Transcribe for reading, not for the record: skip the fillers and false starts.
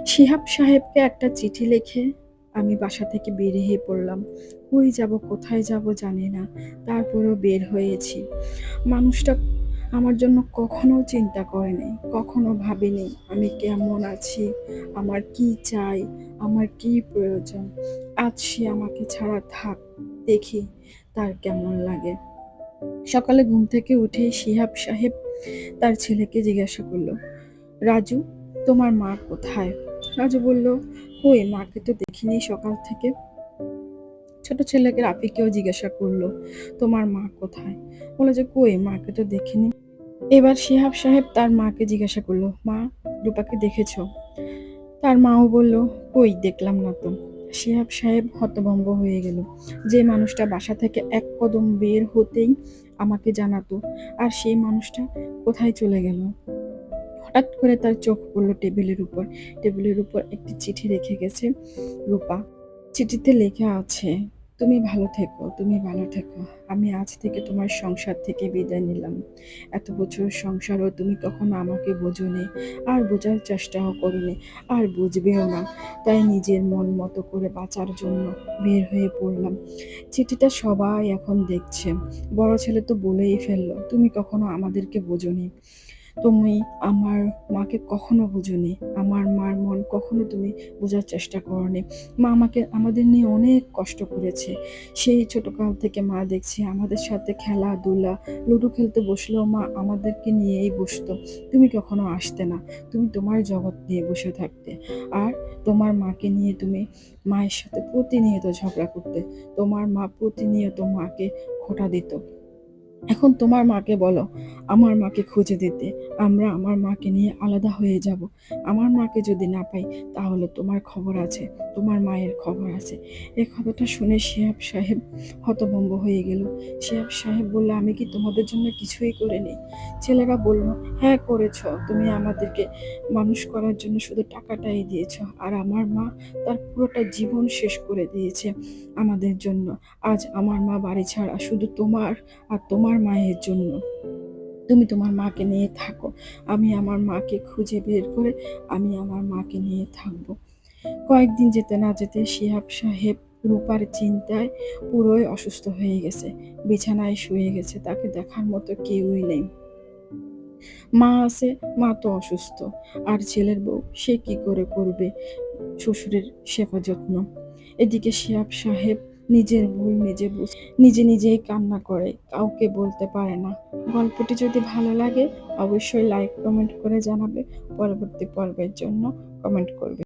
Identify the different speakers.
Speaker 1: শিহাব সাহেবকে একটা চিঠি লিখে আমি বাসা থেকে বেরিয়ে পড়লাম। কই যাব, কোথায় যাব জানি না। তারপরেও বের হয়েছি। মানুষটা আমার জন্য কখনো চিন্তা করেনি, কখনো ভাবেনি আমি কেমন আছি, আমার কি চাই, আমার কি প্রয়োজন। আজ সে আমাকে ছাড়া থাক, দেখি তার কেমন লাগে। সকালে ঘুম থেকে উঠে শিহাব সাহেব তার ছেলেকে জিজ্ঞাসা করলো, রাজু, তোমার মা কোথায়? রাজু বলল, কই, মাকে তো দেখিনি সকাল থেকে। ছোট ছেলেকে রাফিকেও জিজ্ঞাসা করলো, তোমার মা কোথায়? বলে যে, কই, মাকে তো দেখিনি। এবার শিহাব সাহেব তার মাকে জিজ্ঞাসা করলো, মা, রূপাকে দেখেছো? তার মাও বলল, কই, দেখলাম না তো। শিহাব সাহেব হতভম্ব হয়ে গেল। যে মানুষটা বাসা থেকে এক কদম বের হতেই আমাকে জানাতো, আর সেই মানুষটা কোথায় চলে গেল? হঠাৎ করে তার চোখ পড়ল টেবিলের উপর। টেবিলের উপর একটি চিঠি রেখে গেছে রূপা। চিঠিতে লেখা আছে, তুমি ভালো থেকো, তুমি ভালো থেকো। আমি আজ থেকে তোমার সংসার থেকে বিদায় নিলাম। এত বছর সংসারও তুমি কখনো আমাকে বোঝোনি, আর বোঝার চেষ্টাও করোনি, আর বুঝবেও না। তাই নিজের মন মতো করে বাঁচার জন্য বের হয়ে পড়লাম। চিঠিটা সবাই এখন দেখছে। বড় ছেলে তো বলেই ফেললো, তুমি কখনো আমাদেরকে বোঝোনি, তুমি আমার মাকে কখনো বুঝোনি, আমার মার মন কখনো তুমি বোঝার চেষ্টা করোনি। মা আমাকে, আমাদের নিয়ে অনেক কষ্ট করেছে। সেই ছোটকাল থেকে মা দেখছি আমাদের সাথে খেলাধুলা, লুডো খেলতে বসলেও মা আমাদেরকে নিয়েই বসতো। তুমি কখনো আসতে না, তুমি তোমার জগৎ নিয়ে বসে থাকতে। আর তোমার মাকে নিয়ে তুমি মায়ের সাথে প্রতিনিয়ত ঝগড়া করতে। তোমার মা প্রতিনিয়ত মাকে খোঁটা দিত। এখন তোমার মাকে বলো আমার মাকে খুঁজে দিতে। আমরা আমার মাকে নিয়ে আলাদা হয়ে যাব। আমার মাকে যদি না পাই, তাহলে তোমার খবর আছে, তোমার মায়ের খবর আছে। এই কথাটা শুনে শিহাব সাহেব হতভম্ব হয়ে গেল। শিহাব সাহেব বলল, আমি কি তোমাদের জন্য কিছুই করিনি? ছেলেরা বলল, হ্যাঁ করেছ, তুমি আমাদেরকে মানুষ করার জন্য শুধু টাকাটাই দিয়েছ, আর আমার মা তার পুরোটা জীবন শেষ করে দিয়েছে আমাদের জন্য। আজ আমার মা বাড়ি ছাড়া শুধু তোমার আর তোমার মায়ের জন্য। তুমি তোমার মাকে নিয়ে থাকো, আমি আমার মাকে খুঁজে বের করে আমি আমার মাকে নিয়ে থাকবো। কয়েকদিন যেতে না যেতে শিহাব সাহেব রূপার চিন্তায় পুরোই অসুস্থ হয়ে গেছে। বিছানায় শুয়ে গেছে, তাকে দেখার মতো কেউই নেই। মা আছে, মা তো অসুস্থ। আর ছেলের বউ, সে কি করে করবে শ্বশুরের সেবা যত্ন? এদিকে শিহাব সাহেব নিজের ভুল নিজে নিজে নিজেই কান্না করে, কাউকে বলতে পারে না। গল্পটি যদি ভালো লাগে, অবশ্যই লাইক কমেন্ট করে জানাবে। পরবর্তী পর্বের জন্য কমেন্ট করবে।